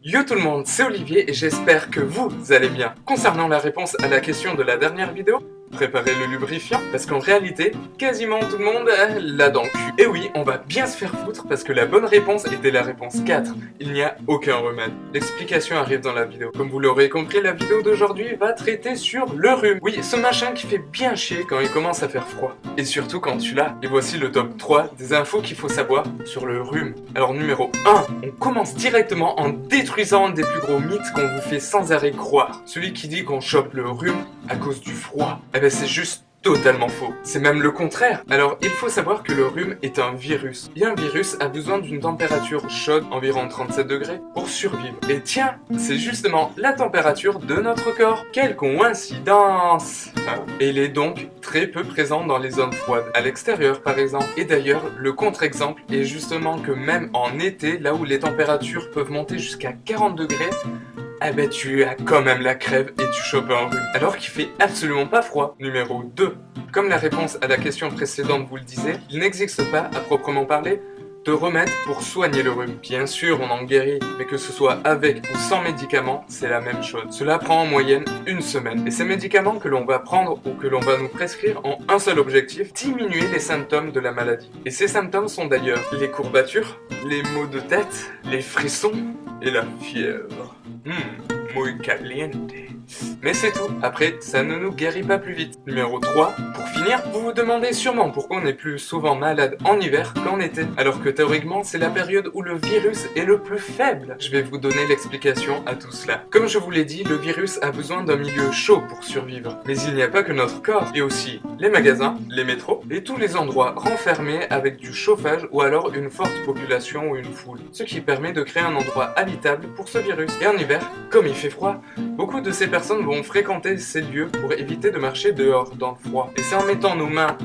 Yo tout le monde, c'est Olivier et j'espère que vous allez bien. Concernant la réponse à la question de la dernière vidéo, préparez le lubrifiant, parce qu'en réalité, quasiment tout le monde l'a dans le cul. Et oui, on va bien se faire foutre parce que la bonne réponse était la réponse 4. Il n'y a aucun remède. L'explication arrive dans la vidéo. Comme vous l'aurez compris, la vidéo d'aujourd'hui va traiter sur le rhume. Oui, ce machin qui fait bien chier quand il commence à faire froid. Et surtout quand tu l'as. Et voici le top 3 des infos qu'il faut savoir sur le rhume. Alors numéro 1, on commence directement en détruisant un des plus gros mythes qu'on vous fait sans arrêt croire. Celui qui dit qu'on chope le rhume à cause du froid. Eh ben c'est juste totalement faux. C'est même le contraire. Alors, il faut savoir que le rhume est un virus. Et un virus a besoin d'une température chaude, environ 37 degrés, pour survivre. Et tiens, c'est justement la température de notre corps. Quelle coïncidence! Et il est donc très peu présent dans les zones froides, à l'extérieur par exemple. Et d'ailleurs, le contre-exemple est justement que même en été, là où les températures peuvent monter jusqu'à 40 degrés, eh ben tu as quand même la crève et tu chopes un rhume. Alors qu'il fait absolument pas froid. Numéro 2. Comme la réponse à la question précédente vous le disait, il n'existe pas, à proprement parler, de remède pour soigner le rhume. Bien sûr, on en guérit, mais que ce soit avec ou sans médicaments, c'est la même chose. Cela prend en moyenne une semaine. Et ces médicaments que l'on va prendre ou que l'on va nous prescrire ont un seul objectif, diminuer les symptômes de la maladie. Et ces symptômes sont d'ailleurs les courbatures, les maux de tête, les frissons et la fièvre. Muy caliente. Mais c'est tout, après, ça ne nous guérit pas plus vite. Numéro 3, pour finir, vous vous demandez sûrement pourquoi on est plus souvent malade en hiver qu'en été, alors que théoriquement, c'est la période où le virus est le plus faible. Je vais vous donner l'explication à tout cela. Comme je vous l'ai dit, le virus a besoin d'un milieu chaud pour survivre. Mais il n'y a pas que notre corps, et aussi les magasins, les métros, et tous les endroits renfermés avec du chauffage ou alors une forte population ou une foule. Ce qui permet de créer un endroit habitable pour ce virus. Et en hiver, comme il fait froid, beaucoup de ces personnes vont fréquenter ces lieux pour éviter de marcher dehors dans le froid. Et c'est en mettant nos mains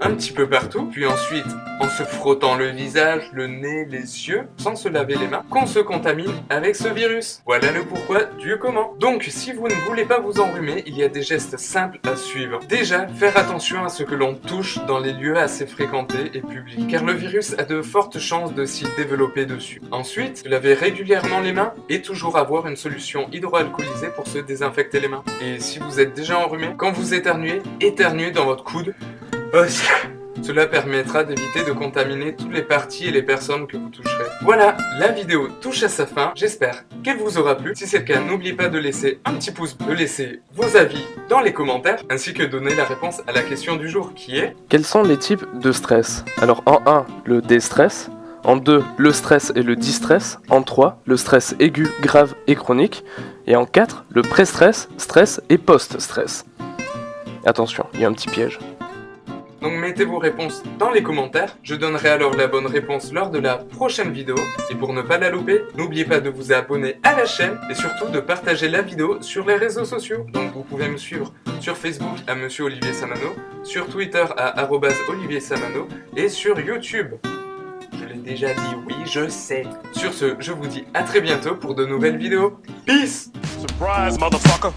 un petit peu partout, puis ensuite en se frottant le visage, le nez, les yeux, sans se laver les mains, qu'on se contamine avec ce virus. Voilà le pourquoi du comment. Donc, si vous ne voulez pas vous enrhumer, il y a des gestes simples à suivre. Déjà, faire attention à ce que l'on touche dans les lieux assez fréquentés et publics, car le virus a de fortes chances de s'y développer dessus. Ensuite, laver régulièrement les mains et toujours avoir une solution hydroalcoolisée pour se désinfecter les mains. Et si vous êtes déjà enrhumé, quand vous éternuez, éternuez dans votre coude. Cela permettra d'éviter de contaminer toutes les parties et les personnes que vous toucherez. Voilà, la vidéo touche à sa fin. J'espère qu'elle vous aura plu. Si c'est le cas, n'oubliez pas de laisser un petit pouce bleu, de laisser vos avis dans les commentaires, ainsi que donner la réponse à la question du jour qui est... Quels sont les types de stress? Alors en 1, le déstress. En 2, le stress et le distress. En 3, le stress aigu, grave et chronique. Et en 4, le pré-stress, stress et post-stress. Attention, il y a un petit piège. Donc mettez vos réponses dans les commentaires, je donnerai alors la bonne réponse lors de la prochaine vidéo. Et pour ne pas la louper, n'oubliez pas de vous abonner à la chaîne et surtout de partager la vidéo sur les réseaux sociaux. Donc vous pouvez me suivre sur Facebook à Monsieur Olivier Samano, sur Twitter à @Olivier Samano et sur YouTube. Je l'ai déjà dit, oui je sais. Sur ce, je vous dis à très bientôt pour de nouvelles vidéos. Peace! Surprise, motherfucker!